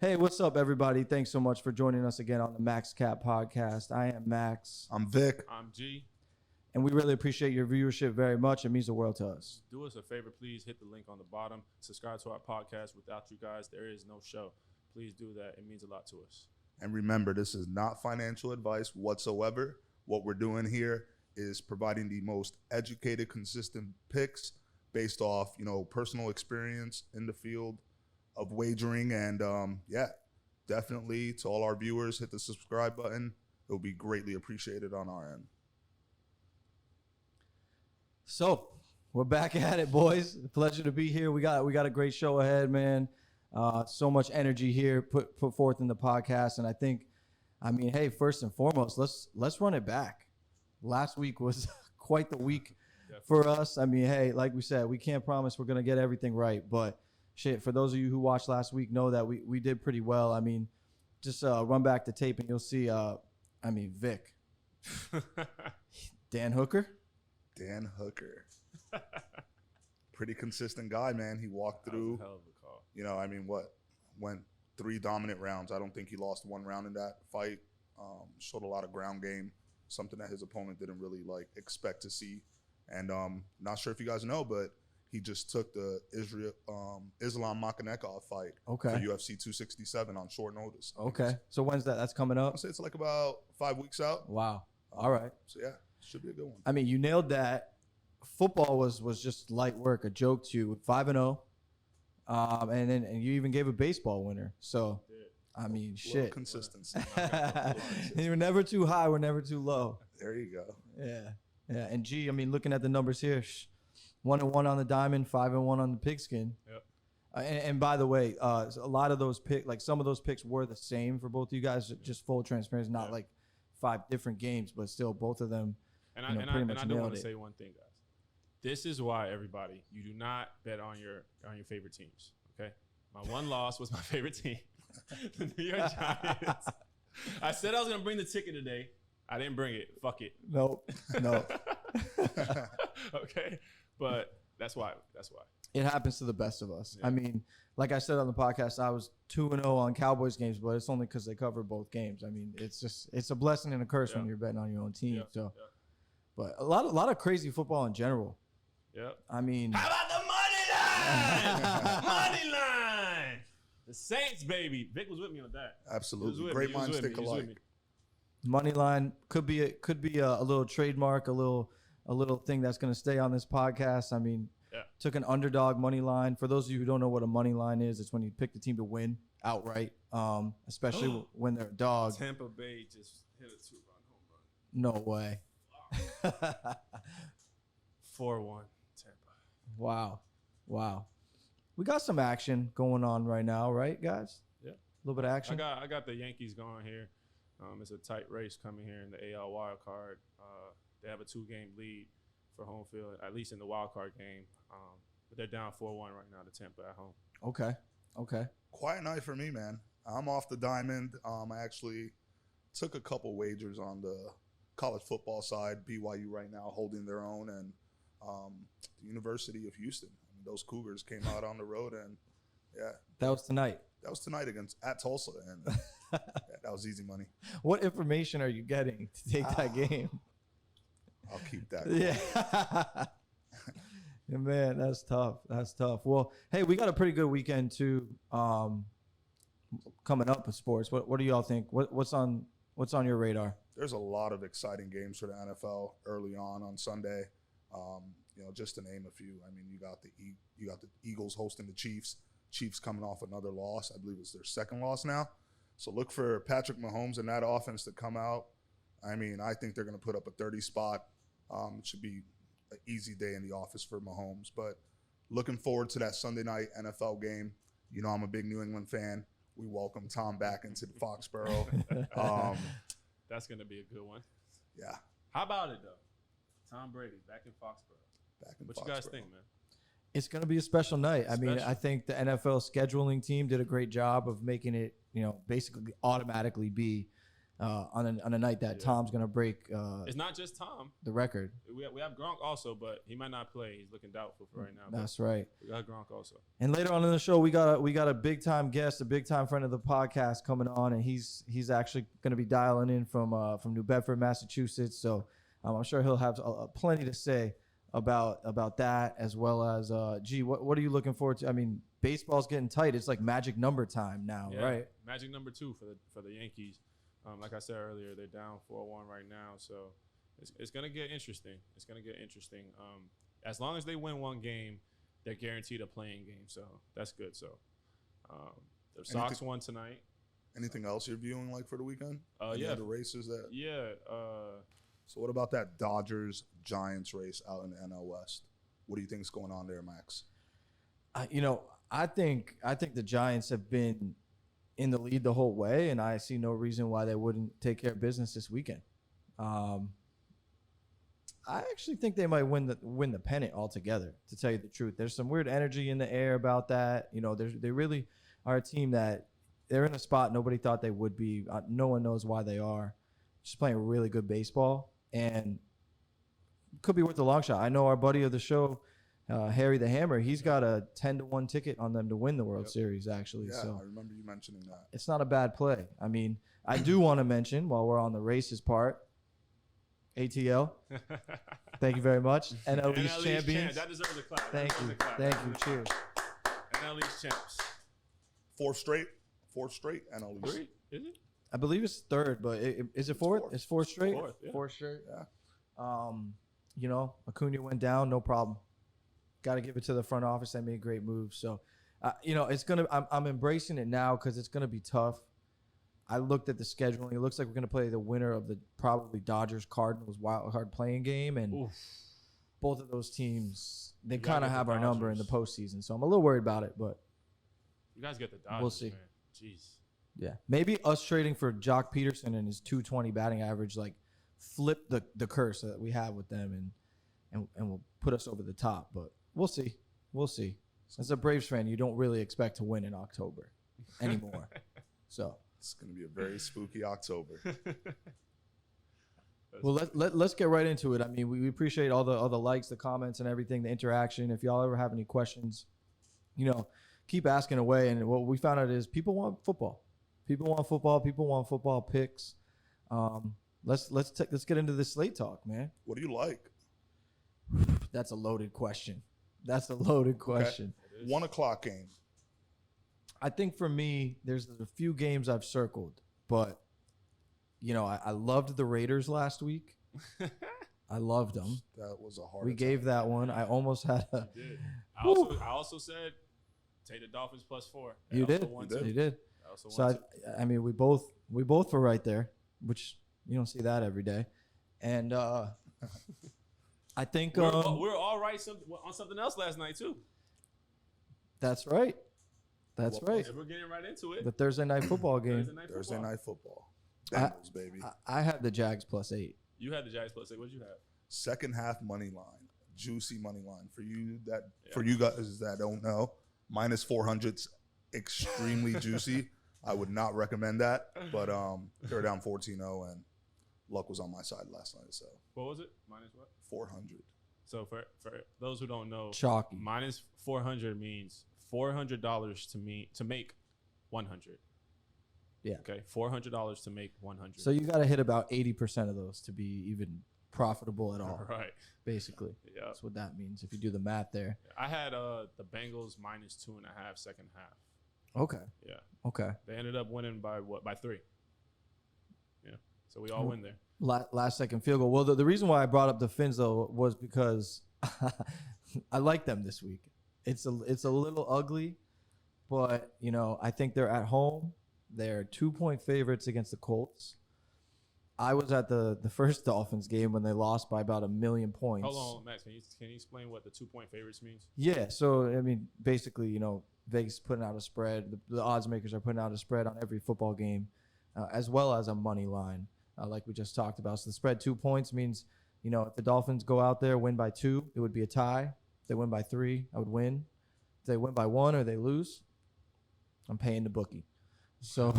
Hey, what's up, everybody? Thanks so much for joining us again on the MaxCap podcast. I am Max. I'm Vic. I'm G. And we really appreciate your viewership very much. It means the world to us. Do us a favor, please hit the link on the bottom. Subscribe to our podcast. Without you guys, there is no show. Please do that. It means a lot to us. And remember, this is not financial advice whatsoever. What we're doing here is providing the most educated, consistent picks based off, personal experience in the field of wagering. And definitely to all our viewers, hit the subscribe button. It will be greatly appreciated on our end. So we're back at it, boys. Pleasure to be here. We got a great show ahead, man. So much energy here put forth in the podcast, and I think, hey, first and foremost, let's run it back. Last week was quite the week for us. Hey, like we said, we can't promise we're gonna get everything right, but shit, for those of you who watched last week, know that we did pretty well. Just run back the tape and you'll see. Vic, Dan Hooker. Pretty consistent guy, man. He walked through. That was a hell of a call. Went 3 dominant rounds. I don't think he lost one round in that fight. Showed a lot of ground game, something that his opponent didn't really expect to see. And not sure if you guys know, but he just took the Islam Makhachev fight for UFC 267 on short notice. Okay. So when's that? That's coming up? I'll say it's about 5 weeks out. Wow. All right. So yeah, should be a good one. You nailed that. Football was just light work, a joke to you. 5-0. And you even gave a baseball winner. So, shit. Consistency. We're never too high. We're never too low. There you go. Yeah. Yeah. And G, looking at the numbers here, 1-1 on the diamond, 5-1 on the pigskin. Yep. And by the way, a lot of those picks, some of those picks were the same for both of you guys. Just full transparency, not 5 different games, but still both of them. And I do want to say one thing, guys. This is why, everybody, you do not bet on your favorite teams. Okay, my one loss was my favorite team, the New York Giants. I said I was gonna bring the ticket today. I didn't bring it. Fuck it. Nope. No. Okay, but that's why. It happens to the best of us. Yeah. Like I said on the podcast, I was 2-0 on Cowboys games, but it's only because they covered both games. It's a blessing and a curse when you're betting on your own team. But a lot of crazy football in general. Yep. How about the money line? Money line. The Saints, baby. Vic was with me on that. Absolutely. Great minds think alike. Money line could be a little trademark, a little thing that's going to stay on this podcast. Took an underdog money line. For those of you who don't know what a money line is, it's when you pick the team to win outright, especially when they're a dog. Tampa Bay just hit a 2-run home run. No way. 4-1 Tampa. Wow. We got some action going on right now, right, guys? Yeah. A little bit of action. I got the Yankees going here. It's a tight race coming here in the AL Wildcard. They have a 2-game lead for home field, at least in the Wildcard game. But they're down 4-1 right now to Tampa at home. Okay. Quiet night for me, man. I'm off the diamond. I actually took a couple wagers on the college football side. BYU right now holding their own, and the University of Houston. Those Cougars came out on the road, and That was tonight at Tulsa, and that was easy money. What information are you getting to take that game? I'll keep that. Yeah. Man, that's tough. Well, hey, we got a pretty good weekend too coming up with sports. What do y'all think? What's on your radar? There's a lot of exciting games for the NFL early on Sunday. Just to name a few. You got the Eagles hosting the Chiefs. Chiefs coming off another loss. I believe it's their second loss now. So look for Patrick Mahomes and that offense to come out. I think they're going to put up a 30 spot. It should be an easy day in the office for Mahomes. But looking forward to that Sunday night NFL game. I'm a big New England fan. We welcome Tom back into the Foxborough. That's going to be a good one. Yeah. How about it, though? Tom Brady back in Foxborough. What you guys think, man? It's going to be a special night. I think the NFL scheduling team did a great job of making it, basically automatically be on a night that Tom's gonna break. It's not just Tom. The record. We have Gronk also, but he might not play. He's looking doubtful for right now. That's right. We got Gronk also. And later on in the show, we got a big time guest, a big time friend of the podcast coming on, and he's actually going to be dialing in from New Bedford, Massachusetts. So I'm sure he'll have plenty to say about that, as well as what are you looking forward to? I mean, baseball's getting tight. It's like magic number time now, right? Magic number 2 for the Yankees. Like I said earlier, they're down 4-1 right now, so it's gonna get interesting. It's gonna get interesting. As long as they win one game, they're guaranteed a playing game, so that's good. So the Sox won tonight. Anything else you're viewing like for the weekend? Yeah, the races that. Yeah. So what about that Dodgers Giants race out in the NL West? What do you think's going on there, Max? I think the Giants have been in the lead the whole way, and I see no reason why they wouldn't take care of business this weekend. I actually think they might win the pennant altogether, to tell you the truth. There's some weird energy in the air about that. They really are a team that they're in a spot nobody thought they would be. No one knows why they are. Just playing really good baseball, and could be worth a long shot. I know our buddy of the show, Harry the Hammer, he's got a 10-1 ticket on them to win the World Series, actually. Yeah, so I remember you mentioning that. It's not a bad play. I mean, I do want to mention, while we're on the races part, ATL. Thank you very much. NL East champions. That deserves a clap. Thank you. Thank you. Cheers. NL East champs. Fourth straight NL East. 3, is it? I believe it's third, but is it fourth? It's fourth straight. Fourth, yeah. Fourth straight. Yeah. Acuna went down, no problem. Got to give it to the front office. They made great moves. So, it's gonna. I'm embracing it now because it's gonna be tough. I looked at the scheduling. It looks like we're gonna play the winner of the probably Dodgers Cardinals Wildcard playing game, and both of those teams they kind of have our number in the postseason. So I'm a little worried about it, but you guys get the Dodgers. We'll see. Man. Jeez. Yeah, maybe us trading for Jock Peterson and his .220 batting average flip the curse that we have with them and will put us over the top. But we'll see. We'll see. As a Braves fan, you don't really expect to win in October anymore. So it's going to be a very spooky October. Well, let's get right into it. I mean, we appreciate all the likes, the comments, and everything, the interaction. If y'all ever have any questions, keep asking away. And what we found out is people want football. People want football. People want football picks. Let's get into this slate talk, man. What do you like? That's a loaded question. Okay. 1 o'clock game. I think for me, there's a few games I've circled, but I loved the Raiders last week. I loved them. That was a hard. We gave that one. I almost had a. You did. I also said take the Dolphins +4. You did. You did. So I mean, we both were right there, which you don't see that every day, and I think we were all right on something else last night too. That's right. That's right. We're getting right into it. The Thursday night football game. Thursday night football. Bengals, baby. I had the Jags +8. You had the Jags +8. What did you have? Second half money line, juicy money line for you for you guys that don't know. -400's extremely juicy. I would not recommend that, but they were down 14-0 and luck was on my side last night. So what was it? Minus what? 400. So for those who don't know, chalky. -400 means $400 to make 100. Yeah. Okay. $400 to make 100. So you got to hit about 80% of those to be even profitable at all. Right. Basically. Yeah. That's what that means if you do the math there. I had the Bengals -2.5 second half. Okay. Yeah. Okay. They ended up winning by what? By 3. Yeah. So we all win there. Last second field goal. Well, the reason why I brought up the Finns though was because I like them this week. It's a little ugly, but I think they're at home. They're 2-point favorites against the Colts. I was at the first Dolphins game when they lost by about 1 million points. Hold on, Max. Can you explain what the 2-point favorites means? Yeah. So I mean, basically, Vegas is putting out a spread. The odds makers are putting out a spread on every football game, as well as a money line, like we just talked about. So the spread 2 points means, if the Dolphins go out there, win by 2, it would be a tie. If they win by 3, I would win. If they win by 1 or they lose, I'm paying the bookie. So,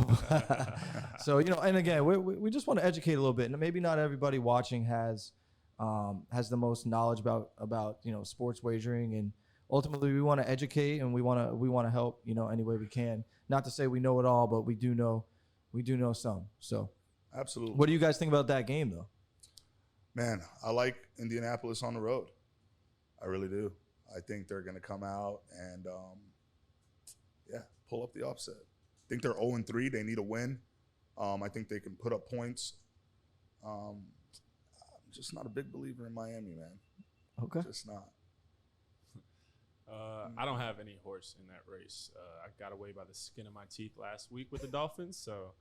so and again, we just want to educate a little bit, and maybe not everybody watching has the most knowledge about sports wagering, and ultimately we want to educate and we want to help any way we can. Not to say we know it all, but we do know some. So, absolutely. What do you guys think about that game, though? Man, I like Indianapolis on the road. I really do. I think they're going to come out and pull up the upset. I think they're 0-3. They need a win. I think they can put up points. I'm just not a big believer in Miami, man. Okay. Just not. I don't have any horse in that race. I got away by the skin of my teeth last week with the Dolphins, so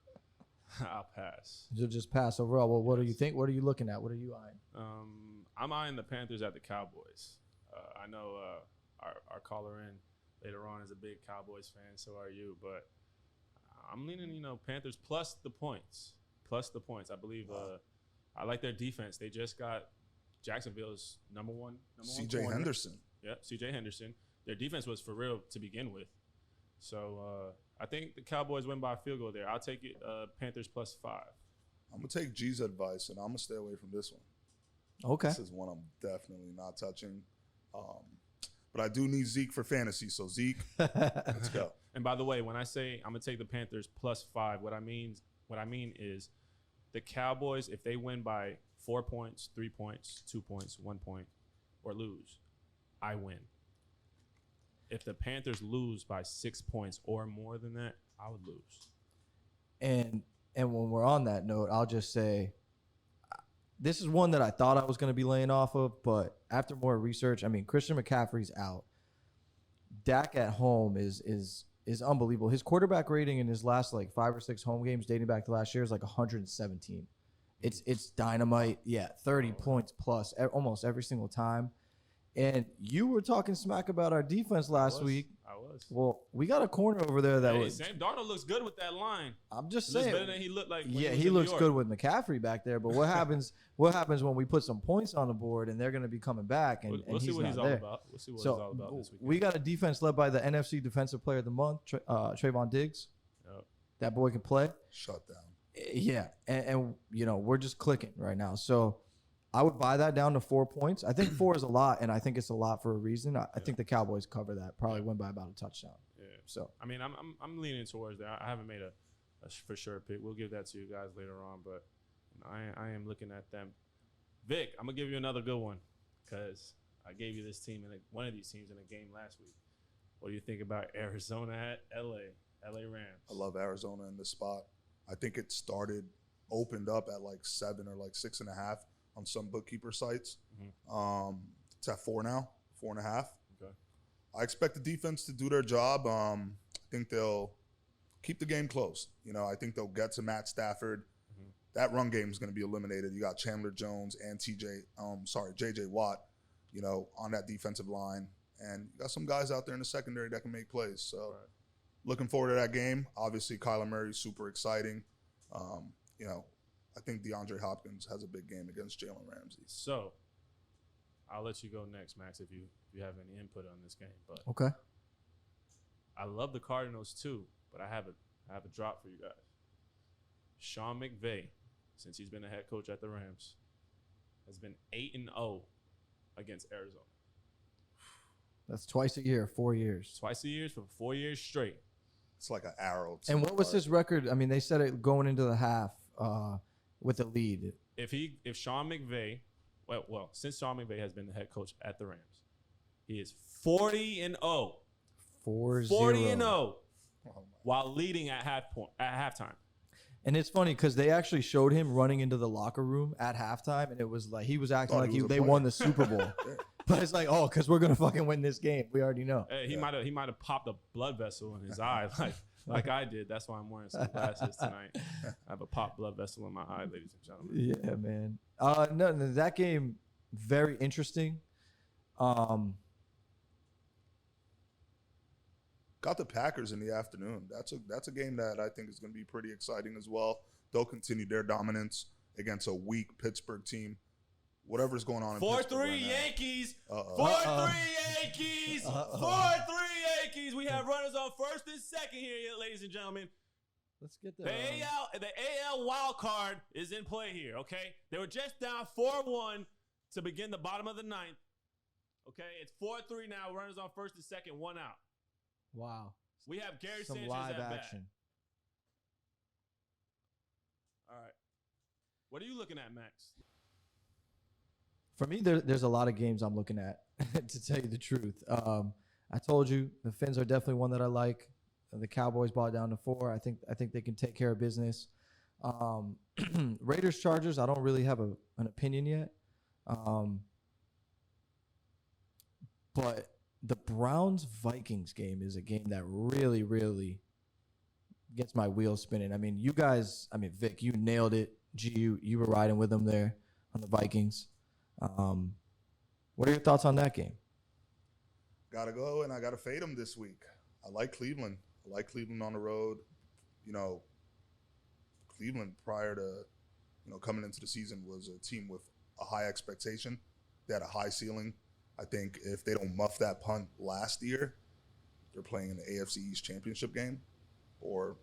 I'll pass. You'll just pass overall. Well, what do you think? What are you looking at? What are you eyeing? I'm eyeing the Panthers at the Cowboys. I know our caller in later on is a big Cowboys fan, so are you, but I'm leaning, Panthers plus the points. I believe I like their defense. They just got Jacksonville's number one C.J. corner. Henderson. Yeah, C.J. Henderson. Their defense was for real to begin with. So I think the Cowboys win by a field goal there. I'll take it Panthers plus 5. I'm going to take G's advice, and I'm going to stay away from this one. Okay. This is one I'm definitely not touching. But I do need Zeke for fantasy. So, Zeke, let's go. And by the way, when I say I'm going to take the Panthers plus 5, what I mean is the Cowboys, if they win by 4 points, 3 points, 2 points, 1 point, or lose, I win. If the Panthers lose by 6 points or more than that, I would lose. And when we're on that note, I'll just say this is one that I thought I was going to be laying off of, but after more research, I mean, Christian McCaffrey's out. Dak at home is unbelievable. His quarterback rating in his last 5 or 6 home games dating back to last year is 117. It's dynamite. Yeah, 30 points plus almost every single time. And you were talking smack about our defense last week. I was. Well, we got a corner over there that was. Sam Darnold looks good with that line. I'm just saying. Better than he looked like. Yeah, he looks good with McCaffrey back there. But what happens? What happens when we put some points on the board and they're going to be coming back and, we'll see what he's all about. We'll see what he's all about this week. We got a defense led by the NFC Defensive Player of the Month, Trayvon Diggs. Yep. That boy can play. Shut down. Yeah, and we're just clicking right now. So I would buy that down to 4 points. I think 4 is a lot, and I think it's a lot for a reason. I think the Cowboys cover that. Probably win by about a touchdown. Yeah. So I mean, I'm leaning towards that. I haven't made a for sure pick. We'll give that to you guys later on, but I am looking at them. Vic, I'm gonna give you another good one because I gave you this team one of these teams in a game last week. What do you think about Arizona at LA Rams? I love Arizona in this spot. I think it opened up at 7 or 6.5 on some bookkeeper sites. Mm-hmm. It's at 4 now, 4.5. Okay. I expect the defense to do their job. I think they'll keep the game close. I think they'll get to Matt Stafford. Mm-hmm. That run game is going to be eliminated. You got Chandler Jones and J.J. Watt, on that defensive line. And you got some guys out there in the secondary that can make plays. So looking forward to that game. Obviously, Kyler Murray, super exciting. I think DeAndre Hopkins has a big game against Jalen Ramsey. So I'll let you go next, Max, if you have any input on this game. But okay. I love the Cardinals too, but I have a drop for you guys. Sean McVay, since he's been the head coach at the Rams, has been 8-0 against Arizona. That's twice a year, 4 years. Twice a year for 4 years straight. It's like an arrow. And what was his record? I mean, they said it going into the half with a lead. If Sean McVay, since Sean McVay has been the head coach at the Rams, he is 40-0. 40-0 while leading at halftime. And it's funny because they actually showed him running into the locker room at halftime, and it was like he was acting like they won the Super Bowl. But it's like, because we're gonna fucking win this game. We already know. He might have popped a blood vessel in his eye, like I did. That's why I'm wearing some glasses tonight. I have a popped blood vessel in my eye, ladies and gentlemen. Yeah, man. No, that game very interesting. Got the Packers in the afternoon. That's a game that I think is going to be pretty exciting as well. They'll continue their dominance against a weak Pittsburgh team. Whatever's going on in 4-3 right Yankees. 4-3 Yankees. 4-3 Yankees. We have runners on first and second here, ladies and gentlemen. Let's get The AL wild card is in play here, okay? They were just down 4-1 to begin the bottom of the ninth. Okay, it's 4-3 now. Runners on first and second, 1 out. Wow. We have Gary Some Sanchez live at bat. action. All right. What are you looking at, Max? For me, there's a lot of games I'm looking at, to tell you the truth. I told you the Finns are definitely one that I like. The Cowboys brought it down to 4. I think they can take care of business. Raiders Chargers, I don't really have an opinion yet. But the Browns Vikings game is a game that really, really gets my wheels spinning. I mean, Vic, you nailed it. G, you were riding with them there on the Vikings. What are your thoughts on that game? Gotta go, and I gotta fade them this week. I like Cleveland. I like Cleveland on the road. You know, Cleveland prior to, coming into the season was a team with a high expectation. They had a high ceiling. I think if they don't muff that punt last year, they're playing in the AFC East Championship game or,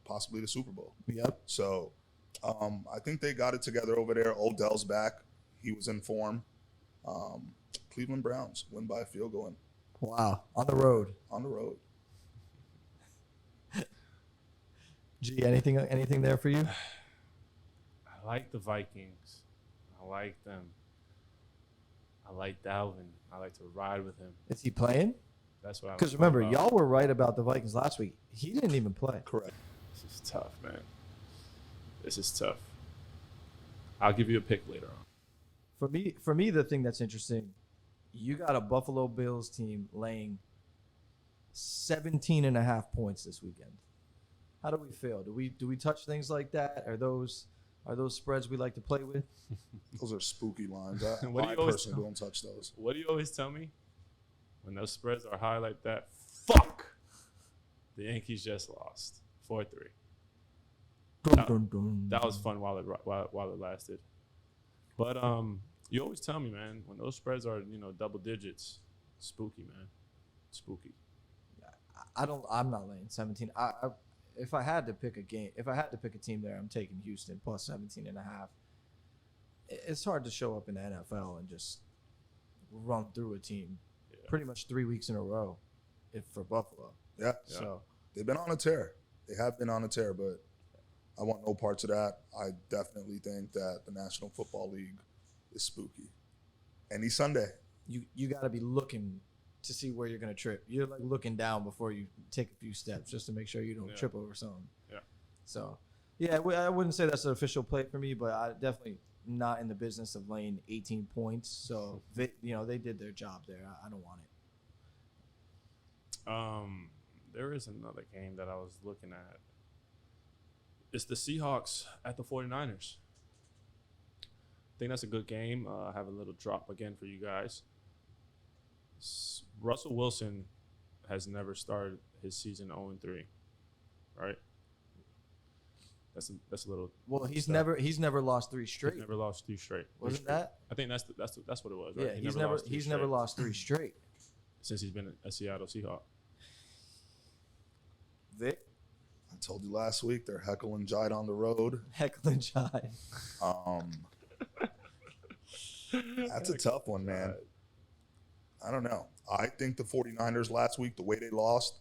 possibly the Super Bowl. Yep. So I think they got it together over there. Odell's back. He was in form. Cleveland Browns win by a field goal. Wow. On the road. On the road. G, anything there for you? I like the Vikings. I like them. I like Dalvin. I like to ride with him. Is he playing? That's what I. Because remember, y'all were right about the Vikings last week. He didn't even play. Correct. This is tough, man. This is tough. I'll give you a pick later on. For me, the thing that's interesting, you got a Buffalo Bills team laying 17.5 points this weekend. How do we feel? Do we touch things like that? Are those spreads we like to play with? Those are spooky lines. I personally don't touch those. What do you always tell me? When those spreads are high like that, fuck! The Yankees just lost 4-3. That was fun while it lasted. But you always tell me, man, when those spreads are double digits, spooky, man, spooky. I'm not laying 17. If I had to pick a team there, I'm taking Houston plus 17.5. It's hard to show up in the NFL and just run through a team pretty much 3 weeks in a row for Buffalo. Yeah. So they've been on a tear. They have been on a tear, but I want no parts of that. I definitely think that the National Football League is spooky. Any Sunday. You got to be looking to see where you're going to trip. You're like looking down before you take a few steps just to make sure you don't trip over something. Yeah. So, I wouldn't say that's an official play for me, but I definitely not in the business of laying 18 points. So, they did their job there. I don't want it. There is another game that I was looking at. It's the Seahawks at the 49ers. I think that's a good game. I have a little drop again for you guys. Russell Wilson has never started his season 0-3, right? That's a little. Well, he's never lost 3 straight. He's never lost 3 straight. Wasn't that? I think that's what it was, right? Yeah, he's never lost 3 straight since he's been a Seattle Seahawk. Vic, I told you last weck they're Heckle and Jide on the road. Heckle and Jide. That's a tough one, man. I don't know. I think the 49ers last week, the way they lost,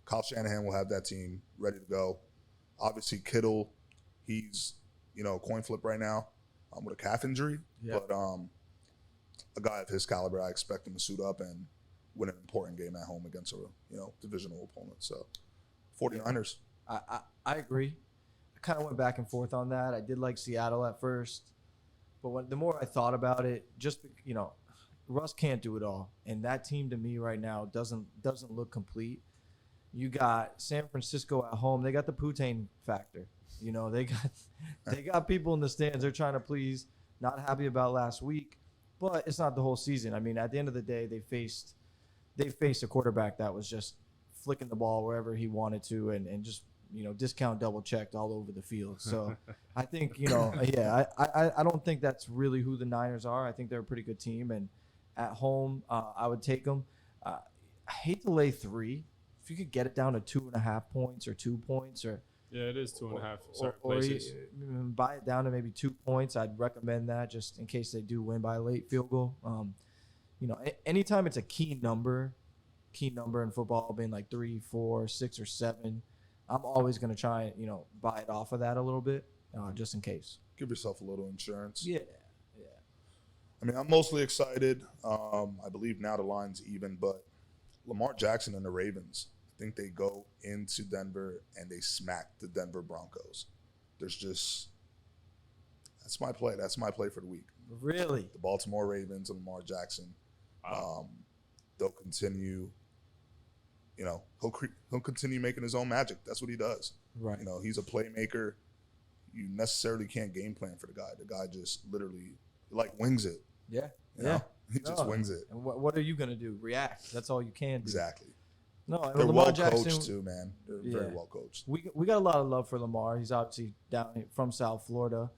Kyle Shanahan will have that team ready to go. Obviously, Kittle, he's, coin flip right now with a calf injury. Yep. But a guy of his caliber, I expect him to suit up and win an important game at home against a, divisional opponent. So, 49ers. I agree. I kind of went back and forth on that. I did like Seattle at first. But the more I thought about it, just, Russ can't do it all, and that team to me right now doesn't look complete. You got San Francisco at home; they got the Putain factor. They got people in the stands they're trying to please. Not happy about last week, but it's not the whole season. I mean, at the end of the day, they faced a quarterback that was just flicking the ball wherever he wanted to, and just discount double checked all over the field. So I think I don't think that's really who the Niners are. I think they're a pretty good team, and at home, I would take them. I hate to lay 3. If you could get it down to 2.5 points or 2 points, or Yeah, it is 2.5 certain or places. buy it down to maybe 2 points. I'd recommend that just in case they do win by a late field goal. Anytime it's a key number in football, being like 3, 4, 6, or 7, I'm always going to try and, buy it off of that a little bit just in case. Give yourself a little insurance. Yeah. I mean, I'm mostly excited. I believe now the line's even, but Lamar Jackson and the Ravens, I think they go into Denver and they smack the Denver Broncos. That's my play. That's my play for the week. Really? The Baltimore Ravens and Lamar Jackson. They'll continue, he'll continue making his own magic. That's what he does. Right. He's a playmaker. You necessarily can't game plan for the guy. The guy just literally wings it. Yeah. He just wings it. And what are you going to do? React. That's all you can do. Exactly. No, I mean, they're Lamar well Jackson, coached too, man. They're very well coached. We got a lot of love for Lamar. He's obviously down from South Florida.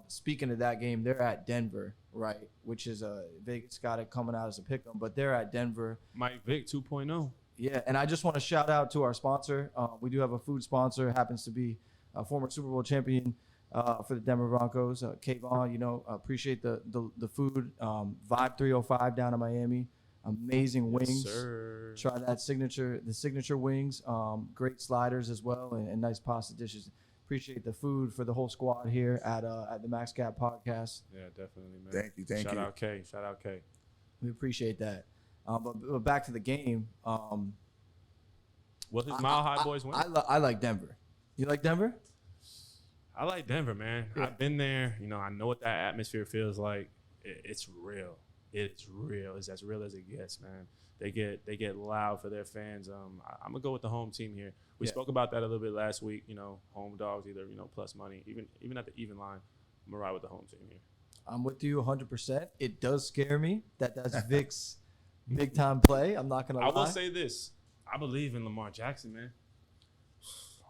Speaking of that game, they're at Denver, right? Which is Vegas got it coming out as a pick 'em, but they're at Denver. Mike Vick 2.0. Yeah, and I just want to shout out to our sponsor. We do have a food sponsor. Happens to be a former Super Bowl champion for the Denver Broncos. Kayvon, appreciate the food. Vibe 305 down in Miami. Amazing wings. Yes, sir. Try the signature wings. Great sliders as well, and nice pasta dishes. Appreciate the food for the whole squad here at the MaxCap podcast. Yeah, definitely, man. Thank you. Shout out K. We appreciate that. But back to the game. Was his Mile High Boys win? I like Denver. You like Denver? I like Denver, man. Yeah. I've been there. I know what that atmosphere feels like. It's real. It's real. It's as real as it gets, man. They get loud for their fans. I'm gonna go with the home team here. We spoke about that a little bit last week. Home dogs either plus money. Even at the even line, I'm gonna ride with the home team here. I'm with you 100%. It does scare me that's Vic's big time play. I'm not gonna lie. I will say this. I believe in Lamar Jackson, man.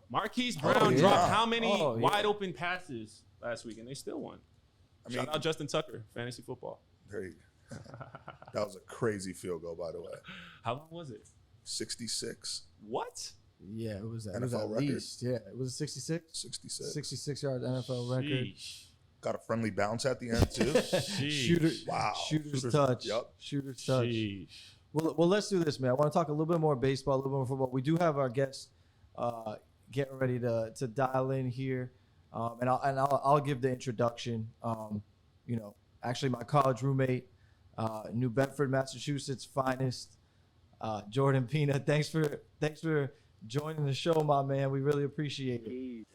Marquise Brown dropped how many wide open passes last week, and they still won. Shout out Justin Tucker, fantasy football. There you go. That was a crazy field goal, by the way. How long was it? 66. What? Yeah, it was at record. least. Yeah, it was 66. 66. 66-yard NFL record. Sheesh. Got a friendly bounce at the end too. Shooter's touch. Yep. Shooter's touch. Sheesh. Well, let's do this, man. I want to talk a little bit more baseball, a little bit more football. We do have our guests getting ready to dial in here, and I'll give the introduction. Actually, my college roommate, New Bedford, Massachusetts finest, Jordan Pina. Thanks for joining the show, my man. We really appreciate it.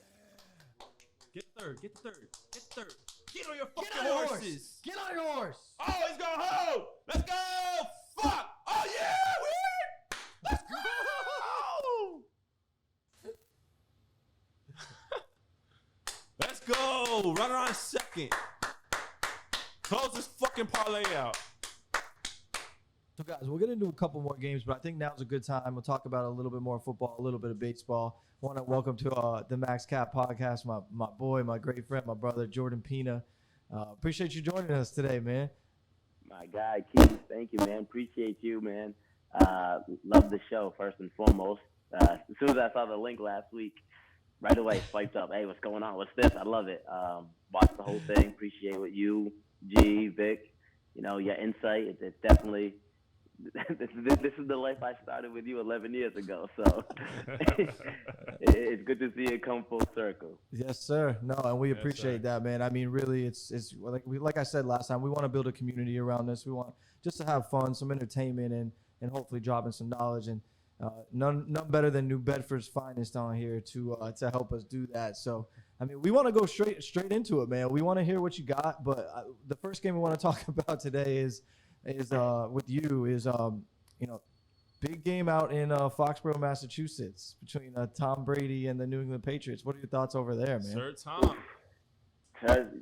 Get third. Get on your fucking Get on horses. Get on your horse. Oh, he's going home. Let's go. Fuck. Oh, yeah. We're in. Let's go. Let's go. Runner on second. Close this fucking parlay out. So, guys, we're going to do a couple more games, but I think now's a good time. We'll talk about a little bit more football, a little bit of baseball. I want to welcome to the MaxCap podcast my boy, my great friend, my brother, Jordan Pina. Appreciate you joining us today, man. My guy, Keith, thank you, man. Appreciate you, man. Love the show, first and foremost. As soon as I saw the link last week, right away swiped up. Hey, what's going on? What's this? I love it. Watched the whole thing. Appreciate what you, G, Vic, your insight. It's definitely – this is the life I started with you 11 years ago. So it's good to see it come full circle. Yes, sir. No, and we appreciate that, man. I mean, really, it's like I said last time, we want to build a community around this. We want just to have fun, some entertainment, and hopefully dropping some knowledge. And none better than New Bedford's finest on here to help us do that. So, I mean, we want to go straight into it, man. We want to hear what you got. But the first game we want to talk about today is with you is big game out in Foxborough, Massachusetts between Tom Brady and the New England Patriots. What are your thoughts over there, man? Sir Tom.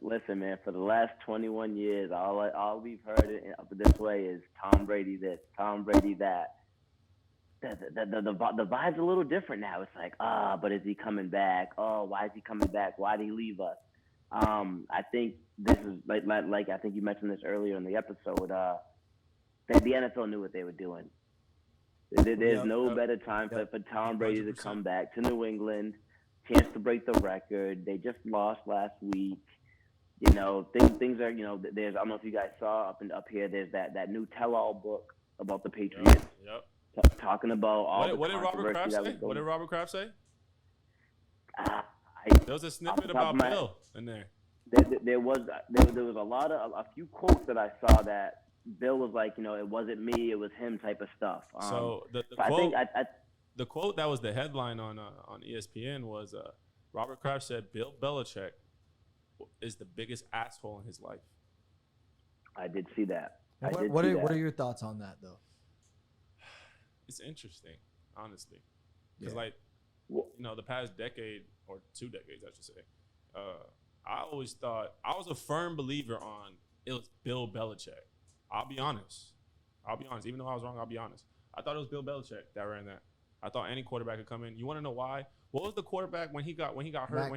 Listen, man, for the last 21 years, all we've heard up this way is Tom Brady this, Tom Brady that. The vibe's a little different now. It's like, but is he coming back? Oh, why is he coming back? Why did he leave us? I think this is like I think you mentioned this earlier in the episode. That the NFL knew what they were doing. There's no better time for Tom Brady 100%. To come back to New England, chance to break the record. They just lost last week. Things are, there's, I don't know if you guys saw up here, there's that new tell-all book about the Patriots. Yep. Talking about all what did Robert Kraft say? What did Robert Kraft say? There was a snippet about Bill in there. There was a few quotes that I saw that Bill was like, it wasn't me, it was him type of stuff. So the quote, the quote that was the headline on ESPN was Robert Kraft said Bill Belichick is the biggest asshole in his life. I did see that. What are your thoughts on that though? It's interesting, honestly, because the past decade or 2 decades, I should say, I always thought I was a firm believer on it was Bill Belichick. I'll be honest. Even though I was wrong, I'll be honest. I thought it was Bill Belichick that ran that. I thought any quarterback could come in. You want to know why? What was the quarterback when he got hurt?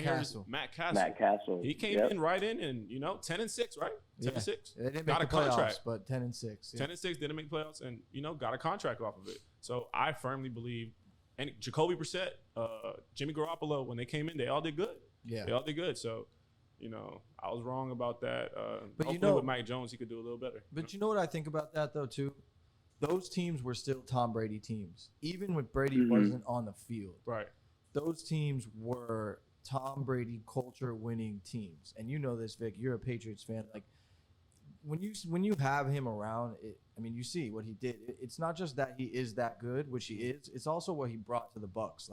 Matt Castle. He came in right in and 10-6, right? 10-6. They didn't got make a contract, but 10-6. 10-6 didn't make playoffs, and got a contract off of it. So I firmly believe. And Jacoby Brissett, Jimmy Garoppolo, when they came in, they all did good. Yeah, they all did good. So. I was wrong about that. But hopefully with Mike Jones, he could do a little better. But you know what I think about that, though, too? Those teams were still Tom Brady teams. Even when Brady wasn't on the field. Right. Those teams were Tom Brady culture-winning teams. And you know this, Vic. You're a Patriots fan. Like, when you have him around, you see what he did. It's not just that he is that good, which he is. It's also what he brought to the Bucs,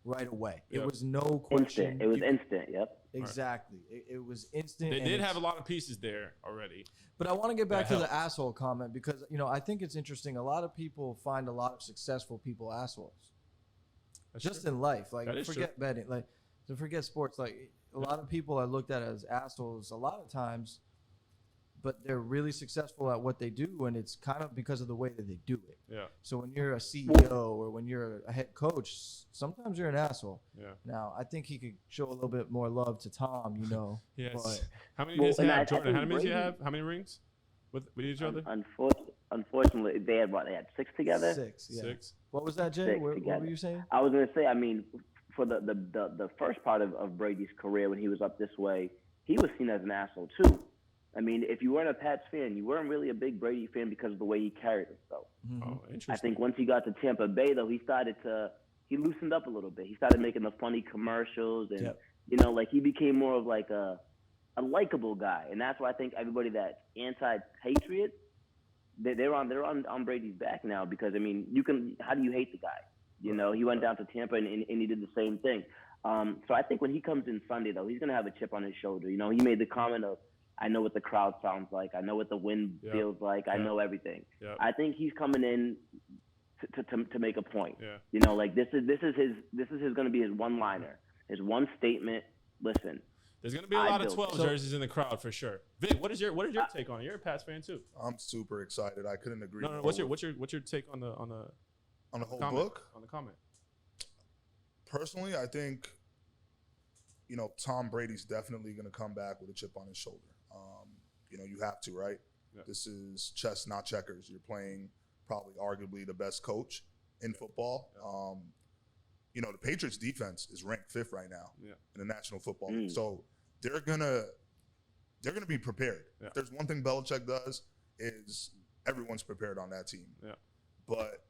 right away. Yep. It was no question. Instant. It was instant. Yep. Exactly. It was instant. They did have a lot of pieces there already. But I want to get back to the asshole comment because I think it's interesting. A lot of people find a lot of successful people assholes. That's just true. In life, forget betting, forget sports. Like a lot of people are looked at as assholes a lot of times. But they're really successful at what they do, and it's kind of because of the way that they do it. Yeah. So when you're a CEO or when you're a head coach, sometimes you're an asshole. Yeah. Now, I think he could show a little bit more love to Tom, Yes. But, how many does he have, Jordan? How many does he have? How many rings with each other? Unfortunately, they had 6 together? 6, yeah. 6. What was that, Jay? What were you saying? I was going to say, for the first part of Brady's career when he was up this way, he was seen as an asshole, too. If you weren't a Pats fan, you weren't really a big Brady fan because of the way he carried himself. Mm-hmm. Oh, interesting. I think once he got to Tampa Bay, though, he loosened up a little bit. He started making the funny commercials, and he became more of like a likable guy. And that's why I think everybody that's anti-Patriot, they're on Brady's back now because how do you hate the guy? He went down to Tampa and he did the same thing. So I think when he comes in Sunday, though, he's gonna have a chip on his shoulder. He made the comment of, I know what the crowd sounds like. I know what the wind feels like. I know everything. Yep. I think he's coming in to make a point. Yeah. This is going to be his one-liner, his one statement. Listen, there's going to be a lot of 12 jerseys in the crowd for sure. Vic, what is your take on it? You're a Pats fan too. I'm super excited. I couldn't agree. No. What's your take on the whole book? On the comment. Personally, I think Tom Brady's definitely going to come back with a chip on his shoulder. You have to, right? Yeah. This is chess, not checkers. You're playing probably arguably the best coach in football. Yeah. The Patriots defense is ranked 5th right now in the National Football League. So they're gonna be prepared. Yeah. If there's one thing Belichick does is everyone's prepared on that team. Yeah. But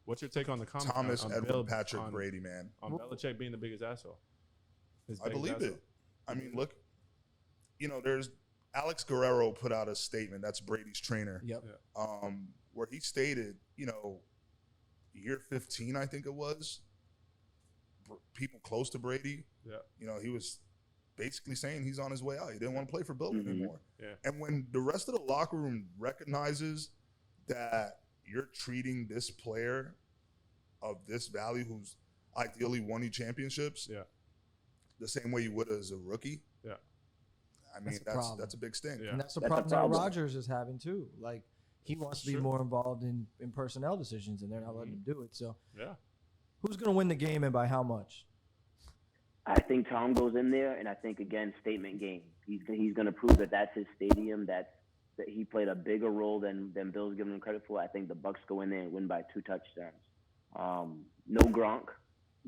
what's your take on the comment? Thomas Edward Patrick Brady, man. On Belichick being the biggest asshole. I believe it. Look, there's Alex Guerrero put out a statement. That's Brady's trainer. Yep. Where he stated, year 15, I think it was, people close to Brady. Yeah. He was basically saying he's on his way out. He didn't want to play for Bill anymore. Yeah. And when the rest of the locker room recognizes that you're treating this player of this value, who's ideally won you championships, the same way you would as a rookie. Yeah. That's a big stink. Yeah. And that's the problem that Rodgers is having too. Like he wants to be more involved in personnel decisions, and they're not letting him do it. So who's going to win the game and by how much? I think Tom goes in there, and I think again statement game. He's going to prove that that's his stadium. That he played a bigger role than Bill's giving him credit for. I think the Bucs go in there and win by 2 touchdowns. No Gronk.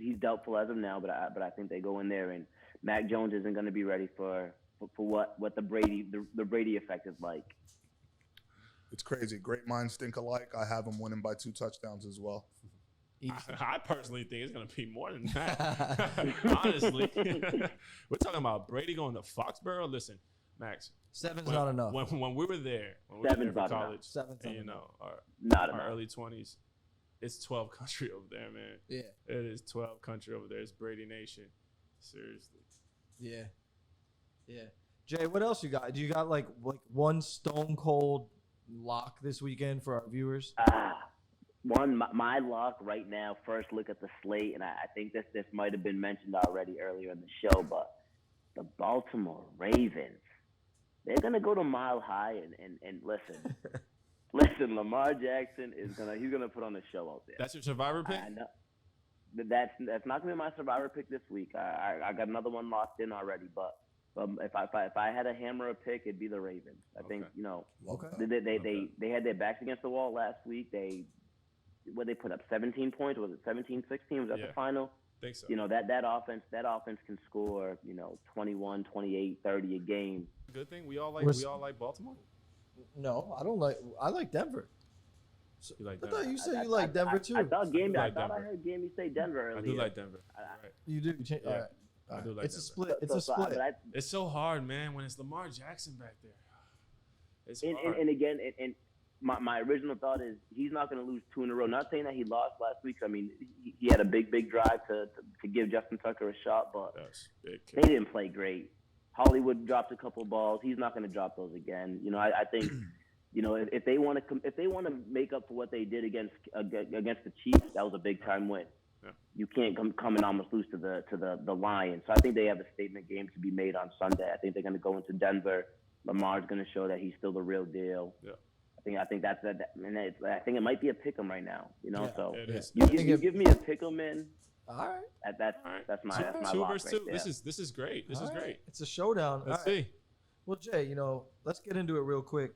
he's doubtful as of now, but I think they go in there, and Mac Jones isn't going to be ready for what the Brady effect is like. It's crazy. Great minds think alike. I have him winning by 2 touchdowns as well. I personally think it's going to be more than that. Honestly. We're talking about Brady going to Foxborough. Listen, Max. 7's not enough. When we were there, for college, and, our early 20s, it's 12 country over there, man. Yeah. It is 12 country over there. It's Brady Nation. Seriously. Yeah. Yeah. Jay, what else you got? Do you got like one stone cold lock this weekend for our viewers? My lock right now, first look at the slate, and I think this might have been mentioned already earlier in the show, but the Baltimore Ravens, they're going to go to Mile High and listen. Listen, Lamar Jackson he's gonna put on a show out there. That's your survivor pick? I know. That's not gonna be my survivor pick this week. I got another one locked in already, but if I had a hammer a pick, it'd be the Ravens. I think they had their backs against the wall last week. They put up 17 points. Was it 17-16? Was that the final? I think so. That offense can score 21, 28, 30 a game. Good thing we all like Baltimore. No, I don't like. I like Denver. You like I Denver? thought you said you like Denver too. I thought I heard Gamey say Denver earlier. I do like Denver. Right. You do. Yeah. All right. I do like it's Denver. a split. It's a split. It's so hard, man, when it's Lamar Jackson back there. It's hard. And again, my original thought is he's not going to lose 2 in a row. Not saying that he lost last week. I mean, he had a big drive to give Justin Tucker a shot, but they didn't play great. Hollywood dropped a couple balls. He's not going to drop those again. I think, if they want to make up for what they did against the Chiefs, that was a big time win. Yeah. You can't come and almost lose to the Lions. So I think they have a statement game to be made on Sunday. I think they're going to go into Denver. Lamar's going to show that he's still the real deal. Yeah. I think that's that. And I think it might be a pick'em right now. So you give me a pick'em in. All right. That's my 2 lock versus right 2. there. This is great. This is great. It's a showdown. Let's see. Well, Jay, let's get into it real quick.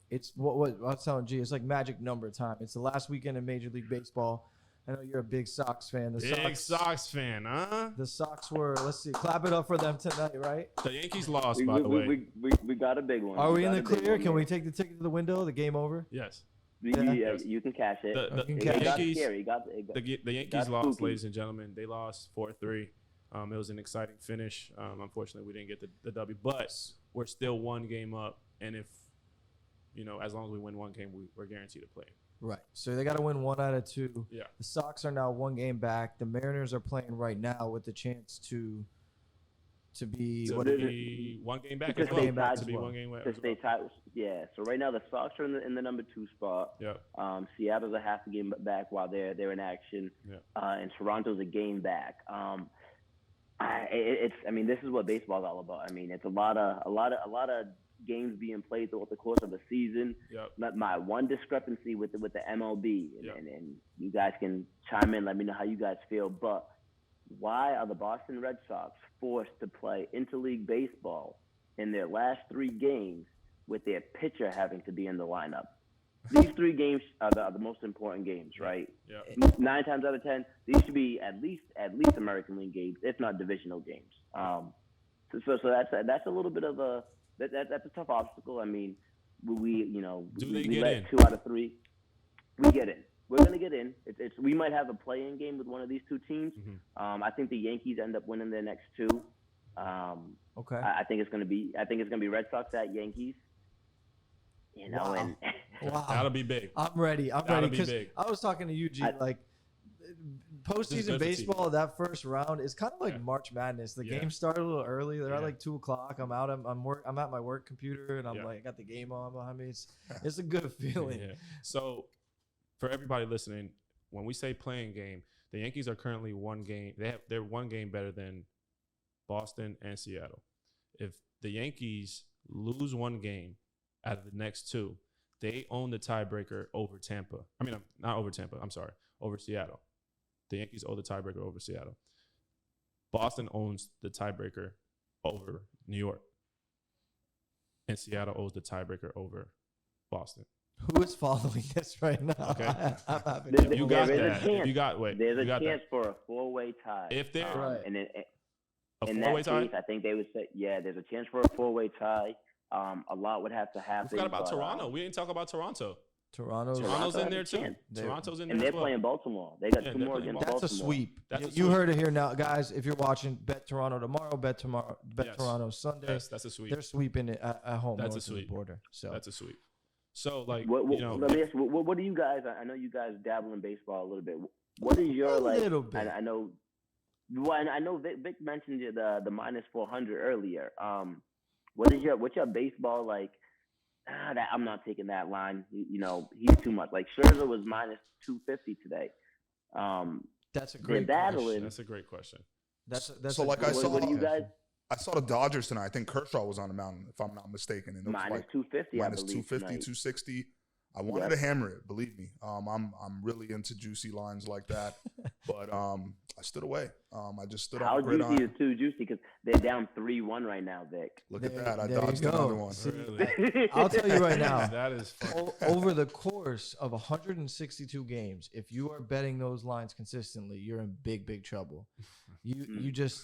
It's what I was telling G. It's like magic number time. It's the last weekend in Major League Baseball. I know you're a big Sox fan. Big Sox fan, huh? The Sox were. Let's see. Clap it up for them tonight, right? The Yankees lost, by the way. We got a big one. Are we in the clear? Can we take the ticket to the window? The game over? Yes. Yeah, you can cash it. The Yankees lost, ladies and gentlemen. They lost 4-3. It was an exciting finish. Unfortunately, we didn't get the W, but we're still 1 game up. And if, as long as we win 1 game, we're guaranteed to play. Right. So they got to win 1 out of 2. Yeah. The Sox are now 1 game back. The Mariners are playing right now with the chance to be 1 game back. To stay tied. To be 1 game back. To stay tied. Yeah. So right now the Sox are in the number 2 spot. Yeah. Seattle's a half a game back while they're in action. Yeah. And Toronto's a game back. This is what baseball's all about. I mean, it's a lot of games being played throughout the course of the season. Yep. My one discrepancy with the MLB, Yep. and you guys can chime in, let me know how you guys feel, but why are the Boston Red Sox forced to play interleague baseball in their last 3 games with their pitcher having to be in the lineup? These 3 games are the most important games, right? Yeah. 9 times out of 10, these should be at least American League games, if not divisional games. So that's a little bit of a that's a tough obstacle. I mean, we let 2 out of 3. We get in. We're gonna get in. We might have a play-in game with one of these 2 teams. Mm-hmm. I think the Yankees end up winning their next 2. Okay. I think it's gonna be Red Sox at Yankees. Wow. And wow. That'll be big. I'm ready. That'll be big. I was talking to you, G. Postseason baseball, that first round is kind of like March Madness. The games start a little early. They're at like 2:00. I'm out. I'm at my work computer, and I'm I got the game on behind me. It's a good feeling. Yeah. So, for everybody listening, when we say playing game, the Yankees are currently 1 game. They're 1 game better than Boston and Seattle. If the Yankees lose 1 game out of the next 2, they own the tiebreaker over Tampa. I mean, not over Tampa. I'm sorry, over Seattle. The Yankees own the tiebreaker over Seattle. Boston owns the tiebreaker over New York. And Seattle owns the tiebreaker over Boston. Who is following this right now? Okay. I'm having There- trouble. You got there is a that. chance. You got wait. There's you a got chance for a 4-way tie. If there Right. And a in four-way that tie, case, I think they would say, yeah, there's a chance for a 4-way tie. A lot would have to we happen. forgot about but, Toronto. We didn't talk about Toronto. Toronto's Toronto's in has there a too. chance. Toronto's in there And they're as well. playing Baltimore. They got Yeah, two they're more playing against That's a Baltimore. sweep. That's a You sweep. heard it here now, guys. If you're watching, bet Toronto tomorrow. Bet Yes. Toronto Sunday. Yes, that's a sweep. They're sweeping it at home. That's a north of the sweep. border. So That's a sweep. So like What, you know, let me ask you, what do you guys? I know you guys dabble in baseball a little bit. What is your A like? little bit. I know. Well, I know Vic mentioned the minus 400 earlier. What's your baseball like? That I'm not taking that line. You know, he's too much. Like Scherzer was minus 250 today. that's a They're great battling. question. that's a great question. That's So, like I saw- What do you guys? I saw the Dodgers tonight. I think Kershaw was on the mound, if I'm not mistaken. And it was Minus like 250, minus I believe. 250, tonight. 260. I wanted Yep. to hammer it, believe me. I'm really into juicy lines like that, but I stood away. I just stood How on the juicy gridiron. is too juicy? Because they're down 3-1 right now, Vic. Look at There- that! I there you dodged go. another one. See, Really? I'll tell you right now. That is fun. Over the course of 162 games, if you are betting those lines consistently, you're in big trouble. You just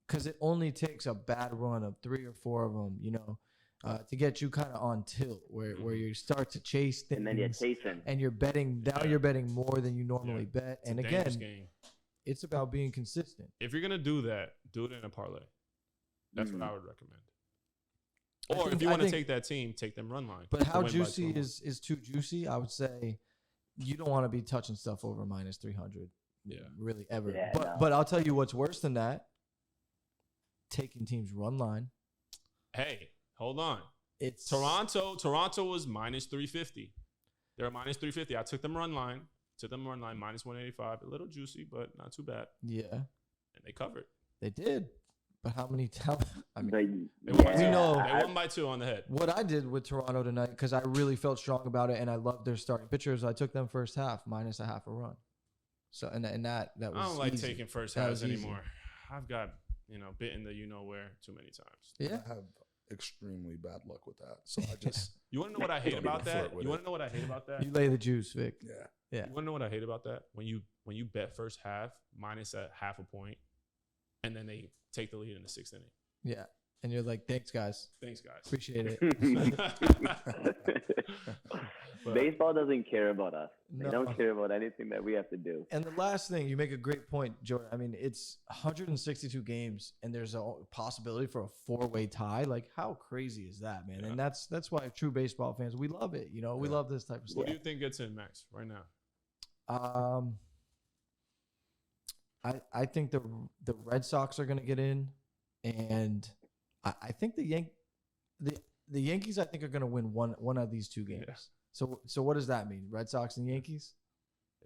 because it only takes a bad run of 3 or 4 of them, to get you kind of on tilt where you start to chase things And then you're chasing. and you're betting now. Yeah. You're betting more than you normally Yeah. bet, It's and a dangerous again, game. it's about being consistent. If you're gonna do that, do it in a parlay. That's what I would recommend. I Or think- if you I want to think- take that team, take them run line. But to how win by juicy 21. is too juicy? I would say you don't want to be touching stuff over minus 300. Yeah. Really ever. Yeah, but no. but I'll tell you what's worse than that. Taking teams run line. Hey, hold on. It's Toronto was minus 350. They're minus 350. I took them run line. Minus 185. A little juicy, but not too bad. Yeah, And they covered. they did. But how many times? I mean, They won, We know- they won by 2 on the head. what I did with Toronto tonight, because I really felt strong about it, and I loved their starting pitchers. I took them first half minus a half a run. So and that was. I don't like easy. taking first That halves was easy. anymore. I've got, bitten the where too many times. Yeah. I have extremely bad luck with that, so I just You want to know what I hate Don't about even that? flirt with You it. want to know what I hate about that? You lay the juice, Vic. yeah. Yeah. You want to know what I hate about that? When you bet first half minus a half a point, and then they take the lead in the 6th inning. Yeah. And you're like, thanks, guys. Thanks, guys. Appreciate it. But- Baseball doesn't care about us. They No. don't care about anything that we have to do. And the last thing, you make a great point, Jordan. I mean, it's 162 games, and there's a possibility for a 4-way tie. Like, how crazy is that, man? Yeah. And that's why true baseball fans, we love it. We Yeah. love this type of stuff. What do you think gets in, Max, right now? I think the Red Sox are going to get in, and I think the Yankees I think are going to win one of these 2 games. Yeah. So what does that mean? Red Sox and Yankees?